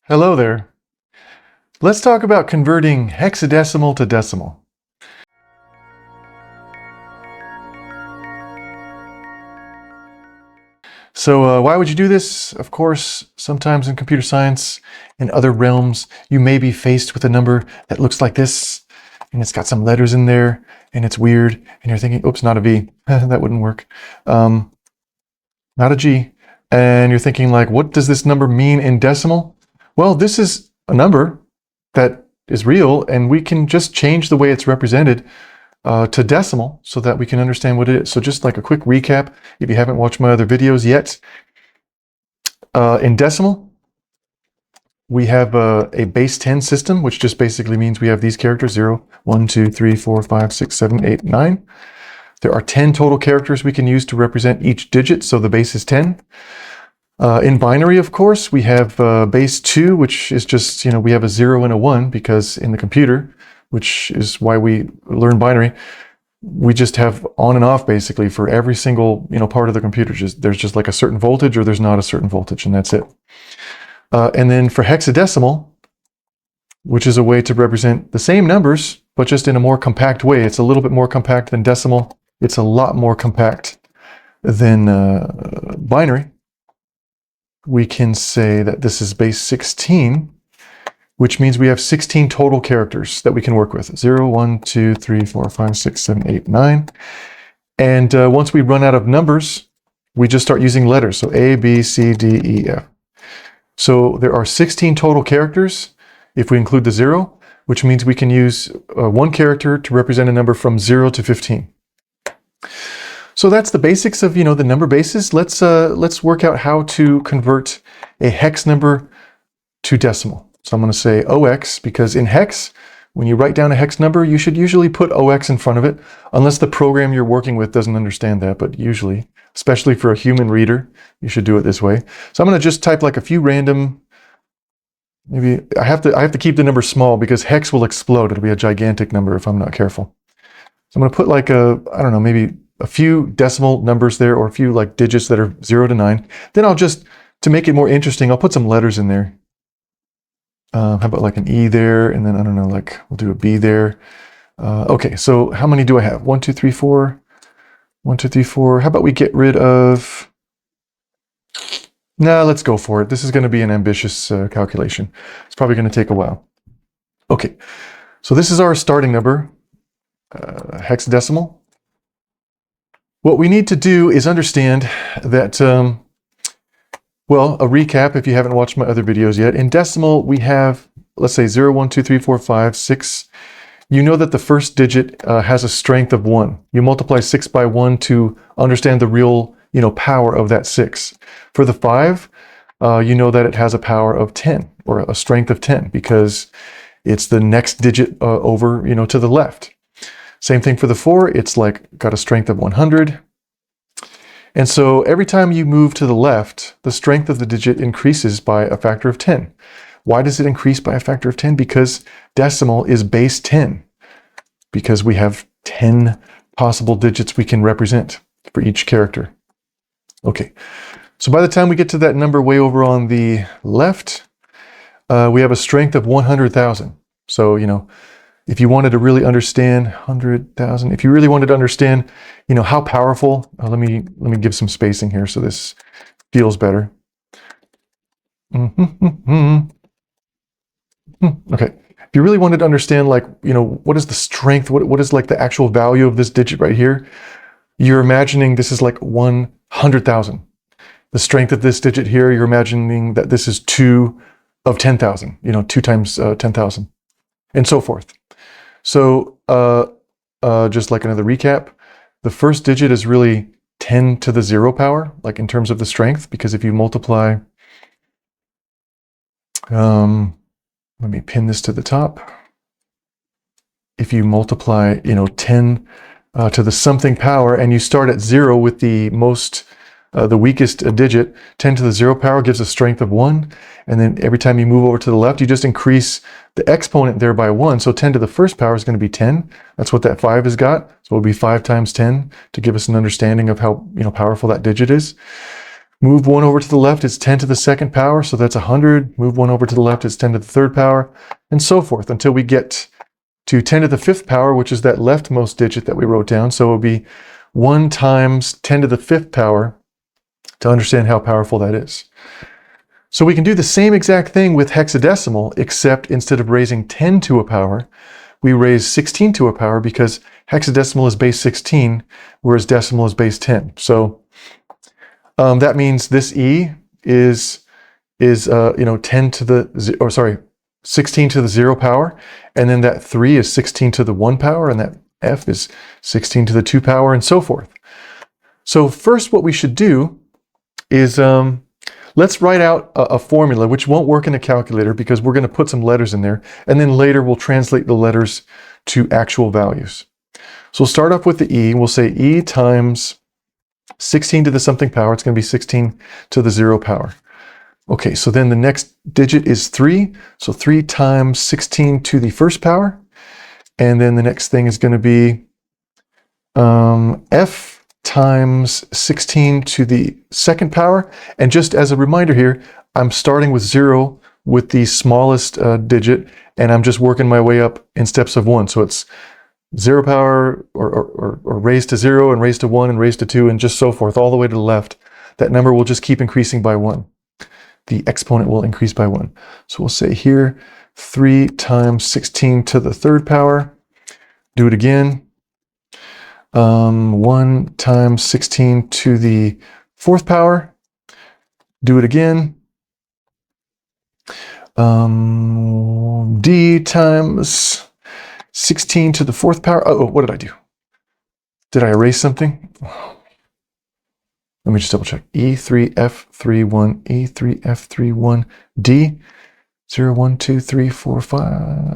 Hello there. Let's talk about converting hexadecimal to decimal. So why would you do this? Of course, sometimes in computer science and other realms, you may be faced with a number that looks like this, and it's got some letters in there, and it's weird, and you're thinking, oops, not a V. That wouldn't work. Not a G. And you're thinking like, what does this number mean in decimal? Well, this is a number that is real, and we can just change the way it's represented to decimal so that we can understand what it is. So just like a quick recap, if you haven't watched my other videos yet, in decimal, we have a base 10 system, which just basically means we have these characters, 0, 1, 2, 3, 4, 5, 6, 7, 8, 9. There are 10 total characters we can use to represent each digit, so the base is 10. In binary, of course, we have base 2, which is just, we have a 0 and a 1, because in the computer, which is why we learn binary, we just have on and off basically for every single, part of the computer. There's just like a certain voltage or there's not a certain voltage, and that's it. And then for hexadecimal, which is a way to represent the same numbers, but just in a more compact way. It's a little bit more compact than decimal. It's a lot more compact than binary. We can say that this is base 16, which means we have 16 total characters that we can work with. 0, 1, 2, 3, 4, 5, 6, 7, 8, 9. And once we run out of numbers, we just start using letters. So A, B, C, D, E, F. So there are 16 total characters if we include the 0, which means we can use one character to represent a number from 0 to 15. So that's the basics of, the number bases. Let's work out how to convert a hex number to decimal. So I'm going to say OX, because in hex, when you write down a hex number, you should usually put OX in front of it, unless the program you're working with doesn't understand that. But usually, especially for a human reader, you should do it this way. So I'm going to just type like a few random, maybe I have to keep the number small because hex will explode. It'll be a gigantic number if I'm not careful. So I'm going to put like I don't know, maybe a few decimal numbers there, or a few like digits that are 0 to 9. Then I'll just, to make it more interesting, I'll put some letters in there. How about like an E there, and then I don't know, like we'll do a B there. Okay, so how many do I have? 1, 2, 3, 4. 1, 2, 3, 4. How about we get rid of... Nah, let's go for it. This is going to be an ambitious calculation. It's probably going to take a while. Okay, so this is our starting number, hexadecimal. What we need to do is understand that... well, a recap if you haven't watched my other videos yet. In decimal, we have, let's say 0, 1, 2, 3, 4, 5, 6. You know that the first digit has a strength of 1. You multiply 6 by 1 to understand the real, power of that 6. For the 5, you know that it has a power of 10, or a strength of 10, because it's the next digit over, to the left. Same thing for the 4. It's like got a strength of 100. And so every time you move to the left, the strength of the digit increases by a factor of 10. Why does it increase by a factor of 10? Because decimal is base 10, because we have 10 possible digits we can represent for each character. Okay, so by the time we get to that number way over on the left, we have a strength of 100,000. So, if you wanted to really understand 100,000, if you really wanted to understand, how powerful, let me give some spacing here so this feels better. Okay, if you really wanted to understand, like, what is the strength, what is like the actual value of this digit right here, you're imagining this is like 100,000. The strength of this digit here, you're imagining that this is 2 of 10,000, 2 times 10,000, and so forth. So just like another recap, the first digit is really 10 to the 0 power, like in terms of the strength, because if you multiply, let me pin this to the top. If you multiply, 10 to the something power, and you start at 0 with the weakest digit, 10 to the 0 power gives a strength of 1. And then every time you move over to the left, you just increase the exponent there by 1. So 10 to the first power is going to be 10. That's what that 5 has got. So it'll be 5 times 10 to give us an understanding of how powerful that digit is. Move 1 over to the left, it's 10 to the second power, so that's 100. Move 1 over to the left, it's 10 to the third power, and so forth until we get to 10 to the fifth power, which is that leftmost digit that we wrote down. So it will be 1 times 10 to the fifth power to understand how powerful that is. So we can do the same exact thing with hexadecimal, except instead of raising 10 to a power, we raise 16 to a power because hexadecimal is base 16, whereas decimal is base 10. So that means this E is 10 to the, or sorry, 16 to the 0 power, and then that 3 is 16 to the 1 power, and that F is 16 to the 2 power, and so forth. So first what we should do is let's write out a formula, which won't work in a calculator because we're going to put some letters in there, and then later we'll translate the letters to actual values. So we'll start off with the E. We'll say E times 16 to the something power. It's going to be 16 to the 0 power. Okay, so then the next digit is 3. So 3 times 16 to the first power. And then the next thing is going to be F times 16 to the second power. And just as a reminder here, I'm starting with 0 with the smallest digit, and I'm just working my way up in steps of 1. So it's 0 power or raised to 0 and raised to 1 and raised to 2 and just so forth all the way to the left. That number will just keep increasing by 1. The exponent will increase by 1. So we'll say here 3 times 16 to the third power. Do it again. 1 times 16 to the fourth power. Do it again. D times 16 to the fourth power. Oh, what did I do? Did I erase something? Let me just double check. E3F31, E3F31, D 0, 1, 2, 3, 4, 5.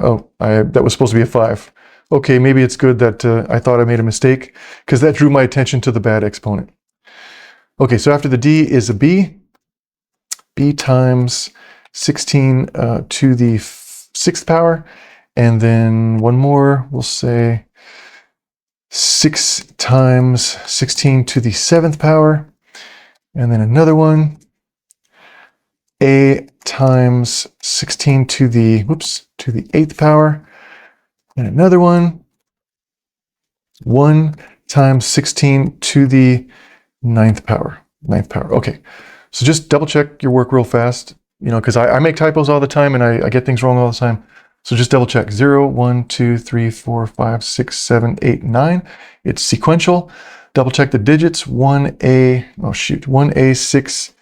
Oh, that was supposed to be a 5. Okay, maybe it's good that I thought I made a mistake because that drew my attention to the bad exponent. Okay, so after the D is a B. B times 16 to the sixth power. And then one more, we'll say 6 times 16 to the seventh power. And then another one, A times 16 to the eighth power. And another one, 1 times 16 to the ninth power. Okay, so just double check your work real fast, because I make typos all the time and I get things wrong all the time. So just double check. 0, 1, 2, 3, 4, 5, 6, 7, 8, 9. It's sequential. Double check the digits. 1A, 1A6,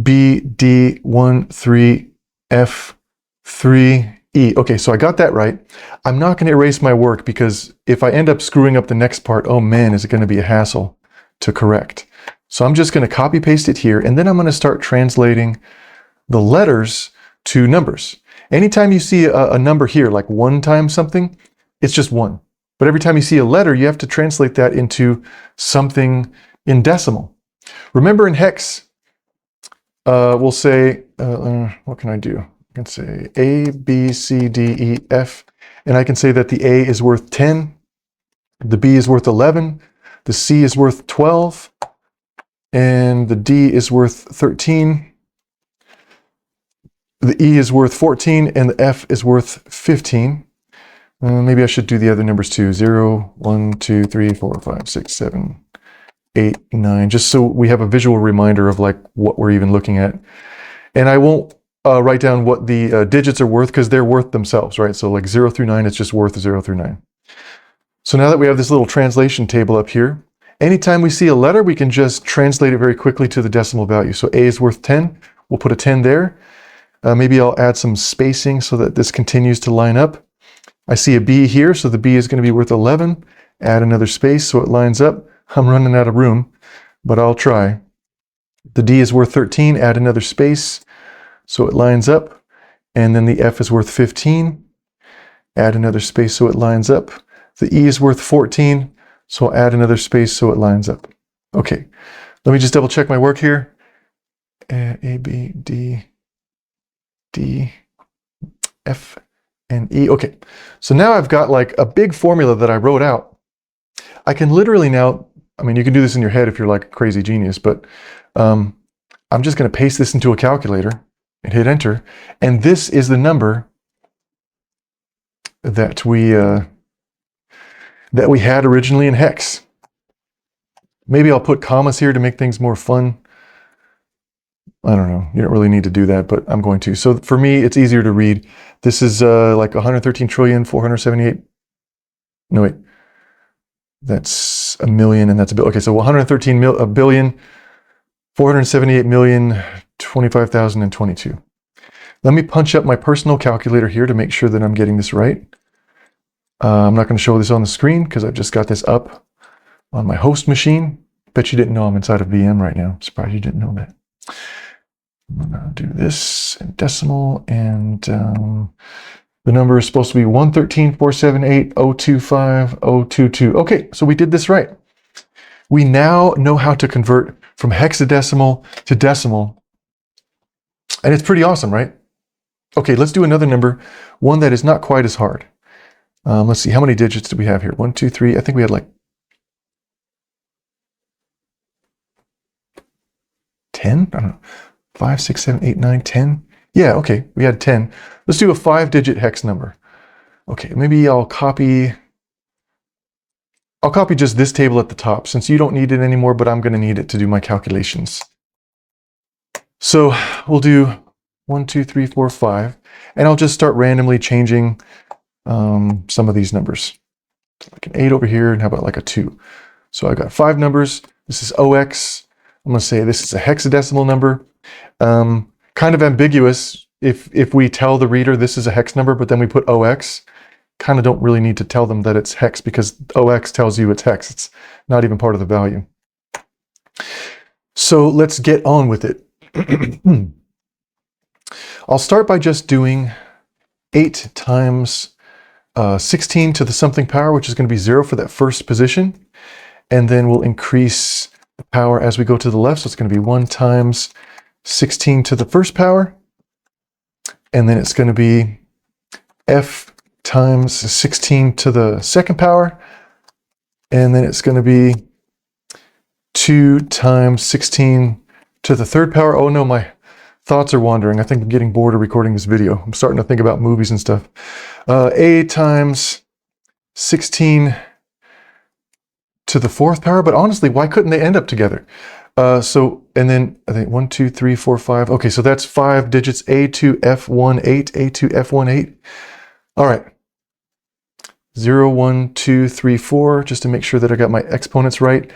B, D, 1, 3, F, 3, E. Okay, so I got that right. I'm not going to erase my work because if I end up screwing up the next part, oh man, is it going to be a hassle to correct. So I'm just going to copy paste it here, and then I'm going to start translating the letters to numbers. Anytime you see a number here, like 1 times something, it's just 1. But every time you see a letter, you have to translate that into something in decimal. Remember in hex, we'll say, what can I do? I can say A, B, C, D, E, F, and I can say that the A is worth 10, the B is worth 11, the C is worth 12, and the D is worth 13, the E is worth 14, and the F is worth 15. Maybe I should do the other numbers too. 0, 1, 2, 3, 4, 5, 6, 7, 8, 9, just so we have a visual reminder of like what we're even looking at. And I won't write down what the digits are worth because they're worth themselves, right? So like 0 through 9, it's just worth 0 through 9. So now that we have this little translation table up here, anytime we see a letter, we can just translate it very quickly to the decimal value. So A is worth 10. We'll put a 10 there. Maybe I'll add some spacing so that this continues to line up. I see a B here, so the B is going to be worth 11. Add another space so it lines up. I'm running out of room, but I'll try. The D is worth 13. Add another space so it lines up. And then the F is worth 15. Add another space so it lines up. The E is worth 14, so I'll add another space so it lines up. Okay, let me just double check my work here. A, B, D, D, F, and E. Okay, so now I've got like a big formula that I wrote out. I can literally now, I mean, you can do this in your head if you're like a crazy genius, but I'm just going to paste this into a calculator and hit enter. And this is the number that we had originally in hex. Maybe I'll put commas here to make things more fun. I don't know. You don't really need to do that, but I'm going to. So for me, it's easier to read. This is like 113,478,000,000. No, wait. That's a million, and that's a billion. Okay, so 113,478,025,022. Let me punch up my personal calculator here to make sure that I'm getting this right. I'm not going to show this on the screen because I've just got this up on my host machine. Bet you didn't know I'm inside of VM right now. I'm surprised you didn't know that. I'm going to do this in decimal, and the number is supposed to be 113,478,025,022. Okay, so we did this right. We now know how to convert from hexadecimal to decimal, and it's pretty awesome, right? Okay, let's do another number, one that is not quite as hard. Let's see, how many digits do we have here? 1, 2, 3. I think we had like 10? I don't know. 5, 6, 7, 8, 9, 10. Yeah, okay, we had 10. Let's do a 5-digit hex number. Okay, maybe I'll copy just this table at the top, since you don't need it anymore, but I'm going to need it to do my calculations. So we'll do 1, 2, 3, 4, 5, and I'll just start randomly changing some of these numbers. Like an 8 over here, and how about like a 2? So I got 5 numbers. This is OX. I'm going to say this is a hexadecimal number. Kind of ambiguous if we tell the reader this is a hex number, but then we put OX. Kind of don't really need to tell them that it's hex because OX tells you it's hex. It's not even part of the value. So let's get on with it. I'll start by just doing 8 times 16 to the something power, which is going to be 0 for that first position. And then we'll increase the power as we go to the left. So it's going to be 1 times 16 to the first power. And then it's going to be F times 16 to the second power. And then it's going to be 2 times 16 to the third power. Oh no, my thoughts are wandering. I think I'm getting bored of recording this video. I'm starting to think about movies and stuff. A times 16 to the fourth power, but honestly, why couldn't they end up together? And then I think 1, 2, 3, 4, 5. Okay, so that's 5 digits. A2F18, A2F18. All right. 0, 1, 2, 3, 4, just to make sure that I got my exponents right.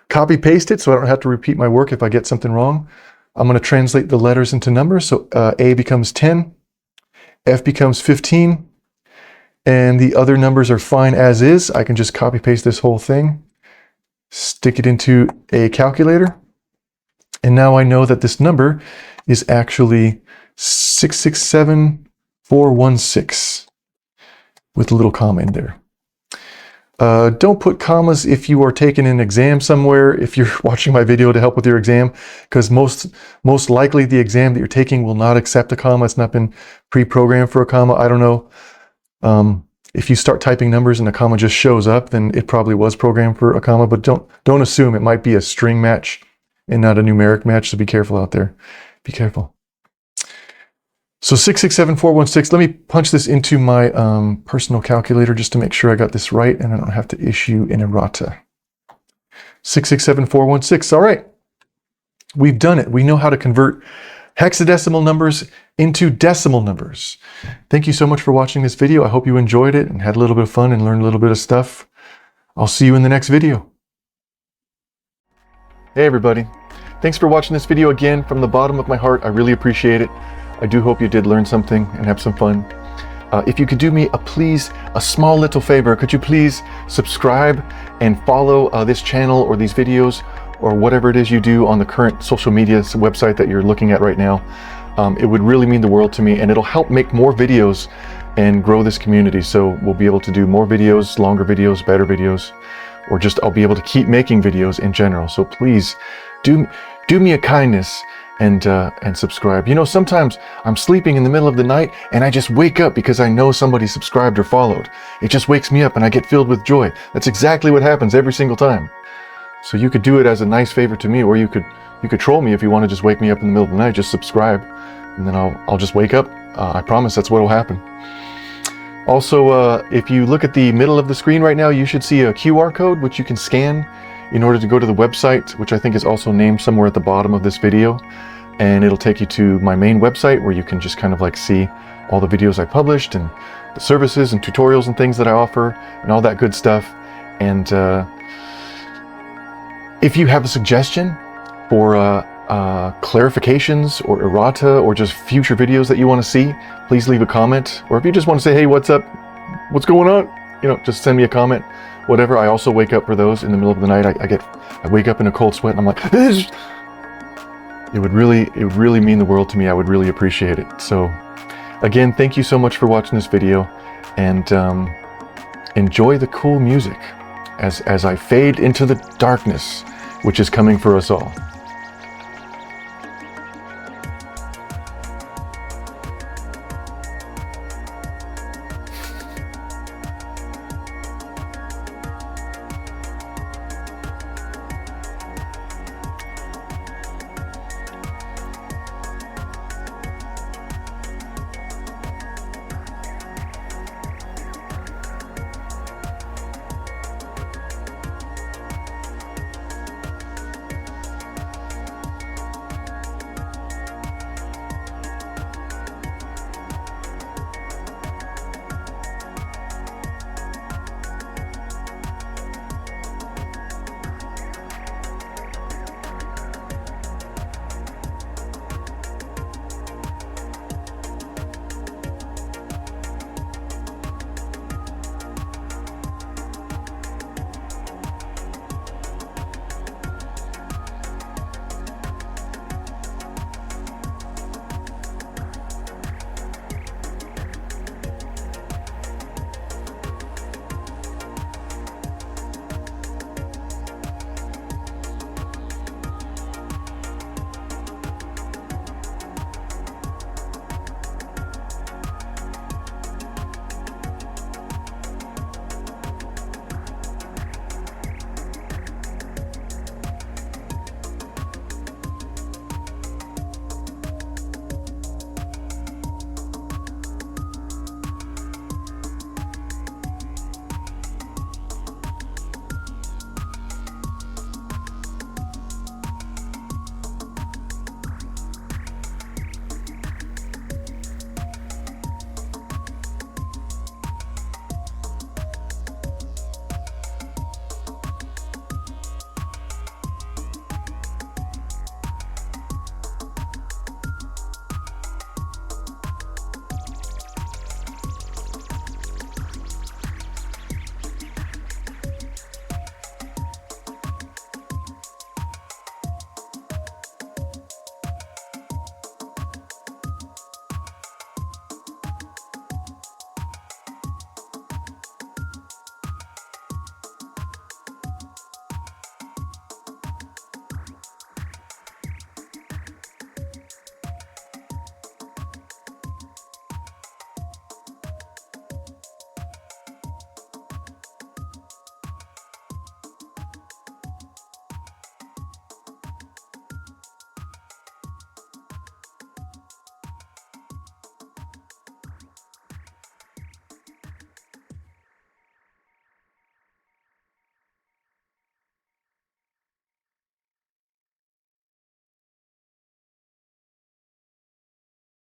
Copy paste it so I don't have to repeat my work if I get something wrong. I'm going to translate the letters into numbers. So A becomes 10, F becomes 15, and the other numbers are fine as is. I can just copy paste this whole thing, stick it into a calculator, and now I know that this number is actually 667416 with a little comma in there. Don't put commas if you are taking an exam somewhere, if you're watching my video to help with your exam, because most likely the exam that you're taking will not accept a comma. It's not been pre-programmed for a comma. I don't know. If you start typing numbers and a comma just shows up, then it probably was programmed for a comma, but don't assume. It might be a string match and not a numeric match, so be careful out there. Be careful. So 667416, let me punch this into my personal calculator just to make sure I got this right and I don't have to issue an errata. 667416, all right. We've done it. We know how to convert hexadecimal numbers into decimal numbers. Thank you so much for watching this video. I hope you enjoyed it and had a little bit of fun and learned a little bit of stuff. I'll see you in the next video. Hey everybody. Thanks for watching this video again. From the bottom of my heart, I really appreciate it. I do hope you did learn something and have some fun. If you could do me a small little favor, could you please subscribe and follow this channel or these videos or whatever it is you do on the current social media website that you're looking at right now. It would really mean the world to me, and it'll help make more videos and grow this community. So we'll be able to do more videos, longer videos, better videos, or just I'll be able to keep making videos in general. So please do me a kindness and subscribe. You know, sometimes I'm sleeping in the middle of the night and I just wake up because I know somebody subscribed or followed. It just wakes me up and I get filled with joy. That's exactly what happens every single time. So you could do it as a nice favor to me, or you could You could troll me if you want to just wake me up in the middle of the night. Just subscribe, and then I'll just wake up. I promise that's what will happen. Also, if you look at the middle of the screen right now, you should see a QR code which you can scan in order to go to the website, which I think is also named somewhere at the bottom of this video. And it'll take you to my main website where you can just kind of like see all the videos I published and the services and tutorials and things that I offer and all that good stuff. And if you have a suggestion for clarifications or errata or just future videos that you want to see, please leave a comment. Or if you just want to say, hey, what's up? What's going on? You know, just send me a comment, whatever. I also wake up for those in the middle of the night. I wake up in a cold sweat and I'm like, it would really mean the world to me. I would really appreciate it. So again, thank you so much for watching this video, and enjoy the cool music as I fade into the darkness which is coming for us all.